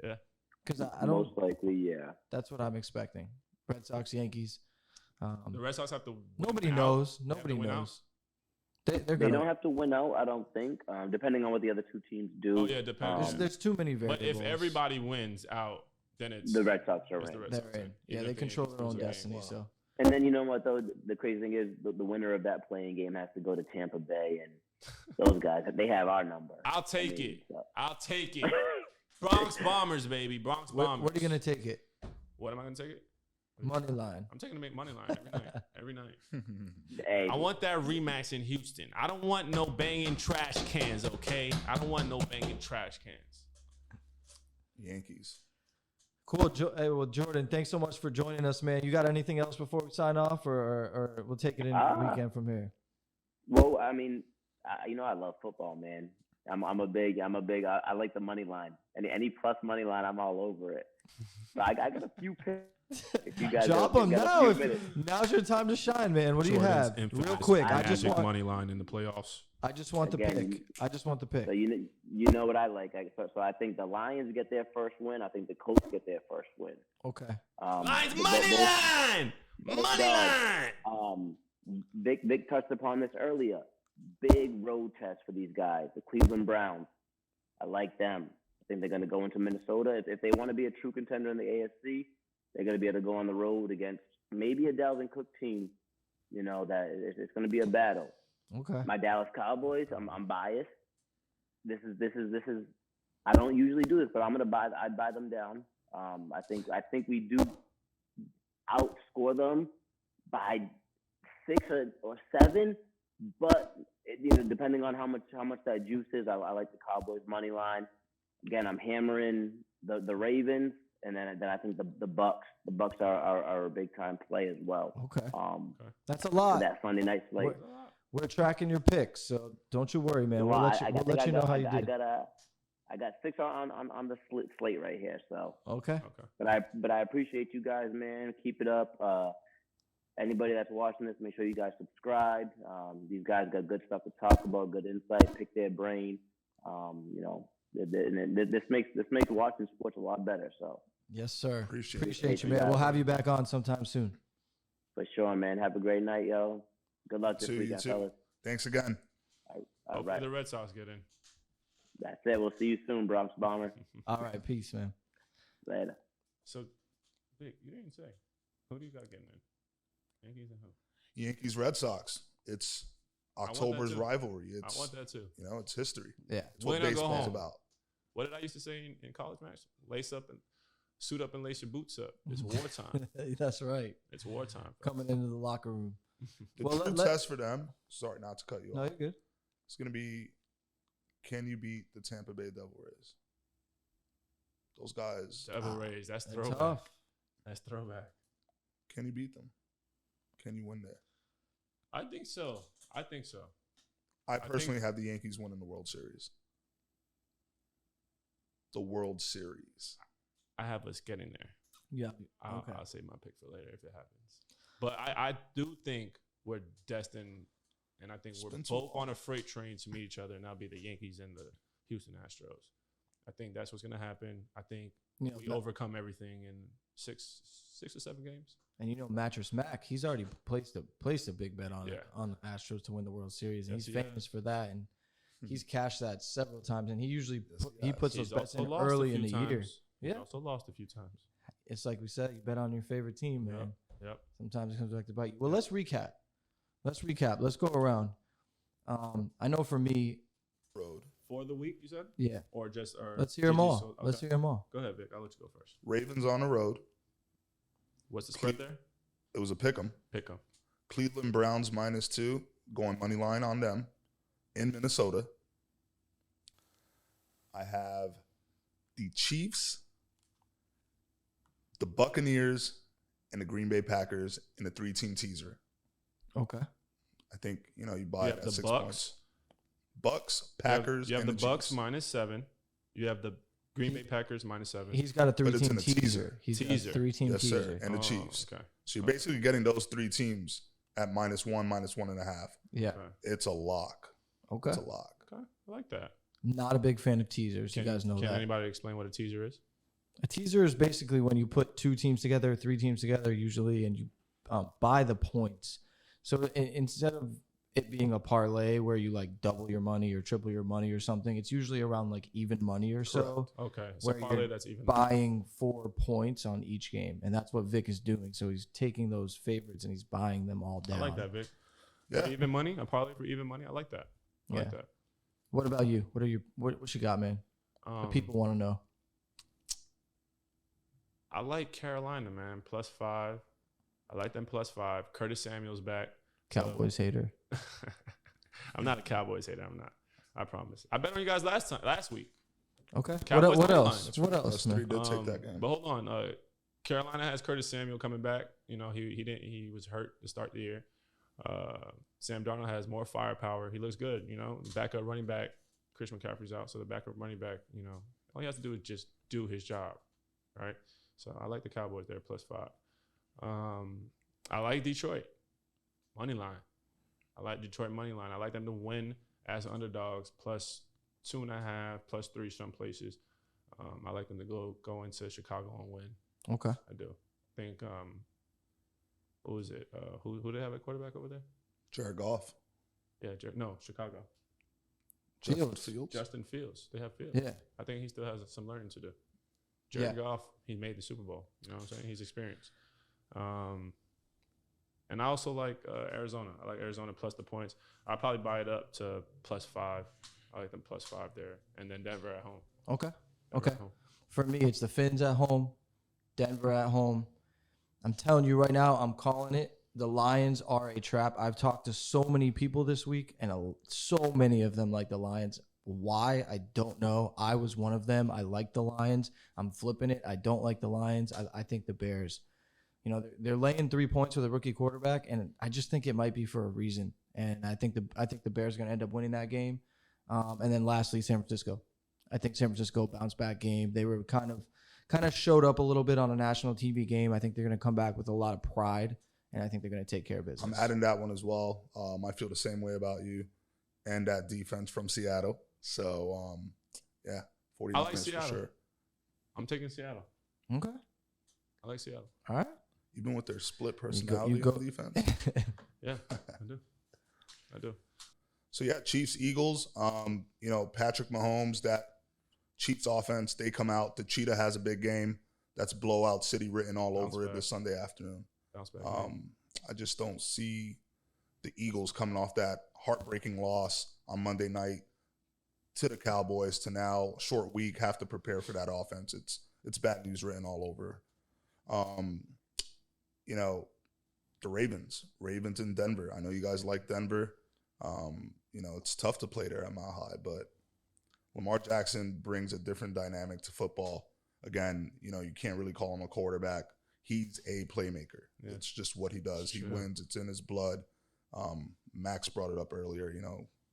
Yeah. Because I don't. Most likely, yeah. That's what I'm expecting. Red Sox, Yankees. The Red Sox have to win Nobody out. knows. They have to Nobody win out. knows. They're They gonna. don't have to win out, I don't think, depending on what the other 2 teams do. Oh, yeah, depends. There's too many variables. But if everybody wins out, then it's The Red Sox are it's in. the Red they're Sox in. in. Yeah, Even they if the control Yankees their own lose a game. destiny. Wow. So And then you know what though? The crazy thing is the winner of that playing game has to go to Tampa Bay, and those guys they have our number. I'll take I mean, it. so- I'll take it. Bronx Bombers, baby. Bronx where Bombers. are you gonna take it? What am I gonna take it? Money line. I'm taking to make money line every night. Every night. Hey, I want that rematch in Houston. I don't want no banging trash cans, okay? I don't want no banging trash cans. Yankees. Cool. Hey, well, Jordan, thanks so much for joining us, man. You got anything else before we sign off, or we'll take it into the weekend from here? well, I mean, I love football, man. I like the money line. Any plus money line, I'm all over it. So I got a few picks. If you guys Drop got them a now. few minutes. Now's your time to shine, man. What do you have? Real quick. I just want money line in the playoffs. the Again, pick. I just want the pick. So you know what I like. So I think the Lions get their first win. I think the Colts get their first win. Okay. Lions But money both- line! both Money sides. line! Vic touched upon this earlier. Big road test for these guys, the Cleveland Browns. I like them. I think they're going to go into Minnesota. If they want to be a true contender in the AFC, they're going to be able to go on the road against maybe a Dalvin Cook team. That it's going to be a battle. Okay. My Dallas Cowboys, I'm biased. this is. I don't usually do this, but I'd buy them down. I think we do outscore them by 6 or 7, but depending on how much that juice is, I like the Cowboys money line. Again, I'm hammering the Ravens, and then I think the Bucks. The Bucks are a big time play as well. Okay. That's a lot. That Sunday night slate. We're tracking your picks, so don't you worry, man. We'll let you know how you did. I got 6 on the slate right here. So okay. But I appreciate you guys, man. Keep it up. Anybody that's watching this, make sure you guys subscribe. These guys got good stuff to talk about, good insight, pick their brain. This makes watching sports a lot better. So yes, sir. Appreciate you, man. We'll have you back on sometime soon. For sure, man. Have a great night, yo. Good luck this weekend, fellas. Thanks again. Hopefully the Red Sox get in. That's it. We'll see you soon, Bronx Bomber. All right, peace, man. Later. So, Vic, you didn't say. Who do you got getting in? Yankees and who? Yankees, Red Sox. It's October's rivalry. I want that too. It's history. Yeah. It's what baseball's about. What did I used to say in college, Max? Lace up and suit up and lace your boots up. It's wartime. That's right. It's wartime. Coming into the locker room. The true test for them, sorry not to cut you off. No, you're good. It's going to be, can you beat the Tampa Bay Devil Rays? Those guys. Devil Rays, that's throwback. Tough. That's throwback. Can you beat them? Can you win there? I think so. I personally have the Yankees winning the World Series. The World Series. I have us getting there. Yeah. I'll save my pick for later if it happens. But I do think we're destined, and I think we're both on a freight train to meet each other, and that'll be the Yankees and the Houston Astros. I think that's what's going to happen. I think we overcome everything in 6 or 7 games. And Mattress Mac, he's already placed a big bet on the Astros to win the World Series, and he's famous for that. And he's cashed that several times, and he usually puts those bets in early in the year. Yeah, also lost a few times. It's like we said, you bet on your favorite team, man. Yep. Sometimes it comes back to bite you. Well, let's recap. Let's go around. I know for me, road for the week, you said? Yeah. Let's hear them all. Let's hear them all. Go ahead, Vic. I'll let you go first. Ravens on the road. What's the spread there? It was a pick 'em. Cleveland Browns -2, going money line on them in Minnesota. I have the Chiefs, the Buccaneers, and the Green Bay Packers in a 3-team teaser. Okay. I think, you buy it at 6 Bucks. points. Bucks, Packers, you have and the Bucks -7. You have the Green Bay Packers -7. He's got a 3-team teaser. He's got a 3-team teaser. Yes, sir. And the Chiefs. Okay. So you're basically getting those 3 teams at -1, -1.5. Yeah. Okay. It's a lock. Okay. It's a lock. Okay. I like that. Not a big fan of teasers. You guys know that. Can anybody explain what a teaser is? A teaser is basically when you put 2 teams together, 3 teams together usually, and you buy the points. So instead of it being a parlay where you like double your money or triple your money or something, it's usually around like even money or so. Okay. So parlay, that's even. Buying 4 points on each game, and that's what Vic is doing. So he's taking those favorites and he's buying them all down. I like that, Vic. Yeah. Even money? A parlay for even money? I like that. I like that. What about you? What you got, man? The people want to know. I like Carolina, man. +5. I like them +5. Curtis Samuel's back. Cowboys hater. I'm not a Cowboys hater. I'm not. I promise. I bet on you guys last week. Okay. Cowboys what else? That's What right. else, Those 3 man? did take that game. But hold on. Carolina has Curtis Samuel coming back. He was hurt to start the year. Sam Darnold has more firepower. He looks good. Backup running back. Christian McCaffrey's out, so the backup running back. All he has to do is just do his job, right? So I like the Cowboys there +5. I like Detroit money line. I like Detroit money line. I like them to win as underdogs +2.5, +3 some places. I like them to go into Chicago and win. Okay. I do. I think what was it? Who do they have at quarterback over there? Jared Goff. Yeah, Chicago. Justin Fields. They have Fields. Yeah. I think he still has some learning to do. Jared Goff, he made the Super Bowl. You know what I'm saying? He's experienced. And I also like Arizona. I like Arizona plus the points. I'll probably buy it up to +5. I like them +5 there, and then Denver at home. Okay. Denver Okay. at home. For me, it's the Finns at home, Denver at home. I'm telling you right now, I'm calling it. The Lions are a trap. I've talked to so many people this week, and so many of them like the Lions. Why? I don't know. I was one of them. I like the Lions. I'm flipping it. I don't like the Lions. I think the Bears. They're laying 3 points with a rookie quarterback, and I just think it might be for a reason. And I think the Bears are going to end up winning that game. And then lastly, San Francisco. I think San Francisco bounce back game. They were kind of showed up a little bit on a national TV game. I think they're going to come back with a lot of pride, and I think they're going to take care of business. I'm adding that one as well. I feel the same way about you and that defense from Seattle. So, 40 I like defense Seattle. for sure. I'm taking Seattle. Okay. I like Seattle. All right. Even with their split personality on defense. Yeah, I do. So, Chiefs, Eagles. Patrick Mahomes, that Chiefs offense, they come out. The Cheetah has a big game. That's blowout city written all over it this Sunday afternoon. Bounce back. I just don't see the Eagles coming off that heartbreaking loss on Monday night to the Cowboys to now, short week, have to prepare for that offense. It's bad news written all over. The Ravens in Denver. I know you guys like Denver. It's tough to play there at Mile High, but Lamar Jackson brings a different dynamic to football. Again, you can't really call him a quarterback. He's a playmaker. Yeah. It's just what he does. He wins. It's in his blood. Max brought it up earlier.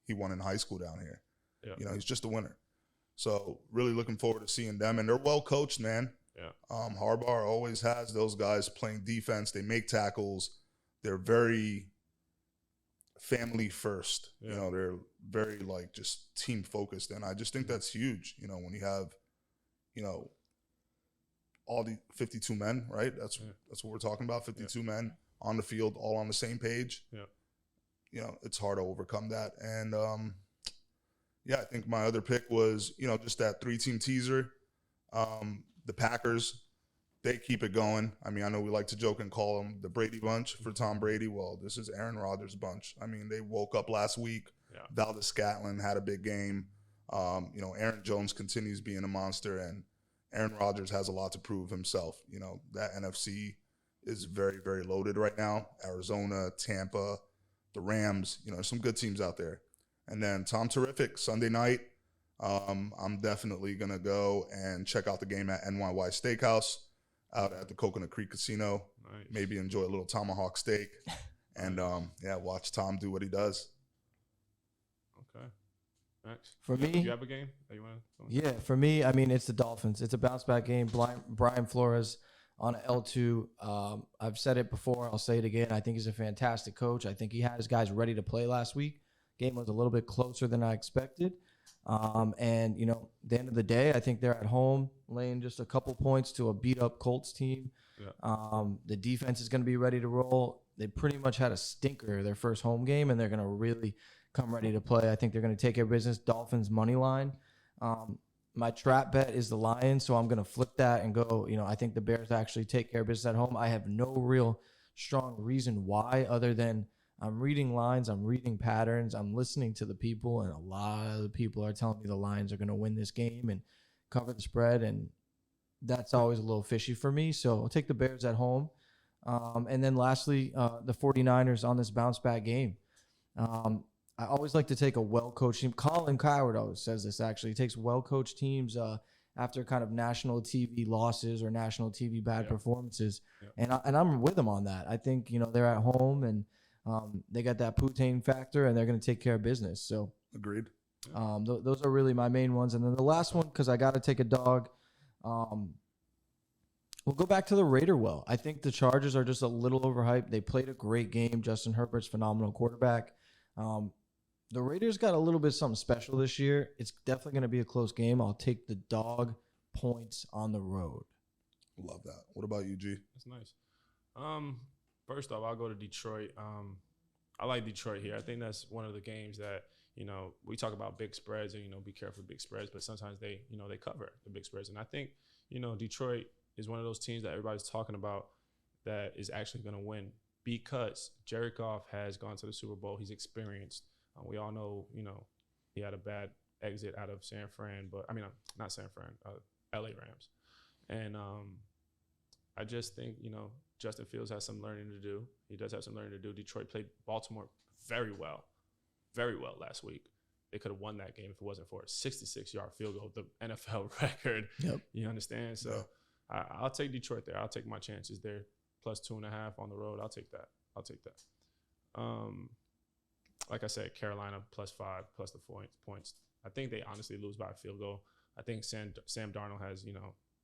He won in high school down here. Yeah. He's just a winner. So really looking forward to seeing them. And they're well coached, man. Yeah. Harbaugh always has those guys playing defense. They make tackles. They're very family first. Yeah. They're very just team focused. And I just think that's huge. When you have, all the 52 men, right? That's what we're talking about. 52 men on the field, all on the same page. Yeah. It's hard to overcome that. And I think my other pick was, just that 3-team teaser. The Packers, they keep it going. I mean, I know we like to joke and call them the Brady Bunch for Tom Brady. Well, this is Aaron Rodgers' bunch. I mean, they woke up last week. Yeah. Valdez-Scantling had a big game. Aaron Jones continues being a monster, and Aaron Rodgers has a lot to prove himself. That NFC is very, very loaded right now. Arizona, Tampa, the Rams, some good teams out there. And then Tom Terrific, Sunday night. I'm definitely going to go and check out the game at NYY Steakhouse out at the Coconut Creek Casino. Nice. Maybe enjoy a little tomahawk steak and, watch Tom do what he does. Okay. Max? For me, do you have a game that you want to? Yeah, for me, I mean, it's the Dolphins. It's a bounce back game. Brian Flores on L2. I've said it before. I'll say it again. I think he's a fantastic coach. I think he had his guys ready to play last week. Game was a little bit closer than I expected. At the end of the day, I think they're at home laying just a couple points to a beat up Colts team. Yeah. The defense is going to be ready to roll. They pretty much had a stinker their first home game, and they're going to really come ready to play. I think they're going to take care of business. Dolphins money line. My trap bet is the Lions, so I'm going to flip that and go, I think the Bears actually take care of business at home. I have no real strong reason why other than I'm reading lines, I'm reading patterns, I'm listening to the people, and a lot of the people are telling me the Lions are going to win this game and cover the spread, and that's always a little fishy for me. So I'll take the Bears at home. And then lastly, the 49ers on this bounce-back game. I always like to take a well-coached team. Colin Coward always says this, actually. He takes well-coached teams after kind of national TV losses or national TV bad performances. Yeah. And I'm with him on that. I think, they're at home and they got that poutine factor and they're going to take care of business. So agreed. Those are really my main ones. And then the last one, because I got to take a dog, we'll go back to the Raider well. I think the Chargers are just a little overhyped. They played a great game. Justin Herbert's phenomenal quarterback. The Raiders got a little bit something special this year. It's definitely going to be a close game. I'll take the dog points on the road. Love that. What about you, G? That's nice. First off, I'll go to Detroit. I like Detroit here. I think that's one of the games that, we talk about big spreads and, be careful with big spreads, but sometimes they cover the big spreads. And I think, Detroit is one of those teams that everybody's talking about that is actually going to win because Jared Goff has gone to the Super Bowl. He's experienced. We all know, he had a bad exit out of San Fran, but I mean, not San Fran, LA Rams. And I just think, Justin Fields has some learning to do. He does have some learning to do. Detroit played Baltimore very well last week. They could have won that game if it wasn't for a 66-yard field goal, the NFL record. Yep. You understand? So I'll take Detroit there. I'll take my chances there. Plus 2.5 on the road. I'll take that. Like I said, Carolina plus 5, plus the points. I think they honestly lose by a field goal. I think Sam Darnold has,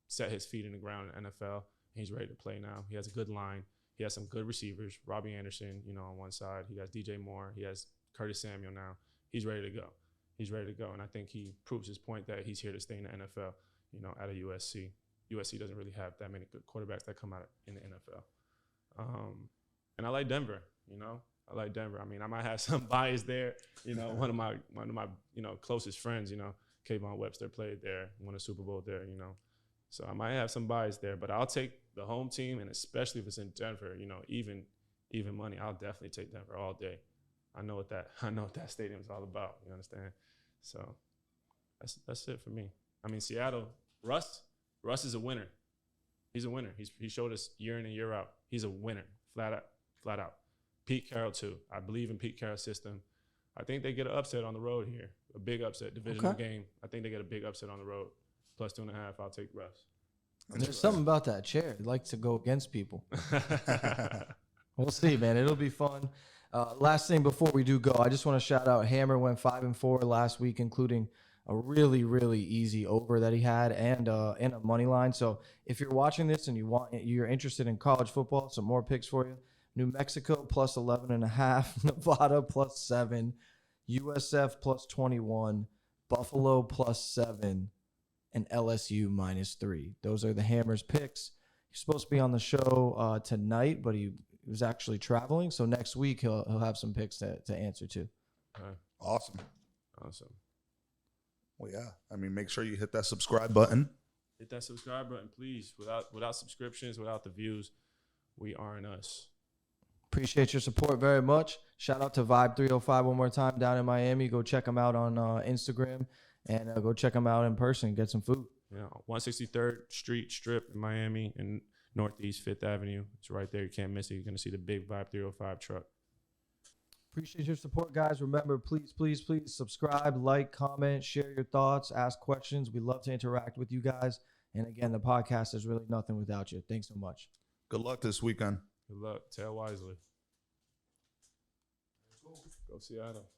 set his feet in the ground in the NFL. He's ready to play now. He has a good line. He has some good receivers. Robbie Anderson, on one side. He has DJ Moore. He has Curtis Samuel now. He's ready to go. And I think he proves his point that he's here to stay in the NFL, out of USC. USC doesn't really have that many good quarterbacks that come out in the NFL. And I like Denver, I mean, I might have some bias there. One of my closest friends, Kayvon Webster played there, won a Super Bowl there, So I might have some bias there, but I'll take the home team, and especially if it's in Denver, even money, I'll definitely take Denver all day. I know what that stadium is all about. You understand? So that's it for me. I mean, Seattle, Russ is a winner. He's a winner. He showed us year in and year out. He's a winner, flat out. Pete Carroll too. I believe in Pete Carroll's system. I think they get an upset on the road here. A big upset, divisional game. I think they get a big upset on the road. Plus 2.5. I'll take Russ. There's something about that chair. It likes to go against people. We'll see, man. It'll be fun. Last thing before we do go, I just want to shout out Hammer went 5-4 last week, including a really, really easy over that he had and a money line. So if you're watching this and you're interested in college football, some more picks for you. New Mexico plus 11.5, Nevada plus 7, USF plus 21, Buffalo plus 7, and LSU minus 3. Those are the Hammer's picks. He's supposed to be on the show tonight, but he was actually traveling. So next week he'll have some picks to answer to. Awesome. Well, yeah. I mean, make sure you hit that subscribe button. Hit that subscribe button, please. Without subscriptions, without the views, we aren't us. Appreciate your support very much. Shout out to Vibe 305 one more time down in Miami. Go check them out on Instagram and go check them out in person. Get some food. Yeah, 163rd Street Strip in Miami and Northeast 5th Avenue. It's right there. You can't miss it. You're going to see the big Vibe 305 truck. Appreciate your support, guys. Remember, please subscribe, like, comment, share your thoughts, ask questions. We love to interact with you guys. And again, the podcast is really nothing without you. Thanks so much. Good luck this weekend. Good luck. Tell wisely. Go Seattle.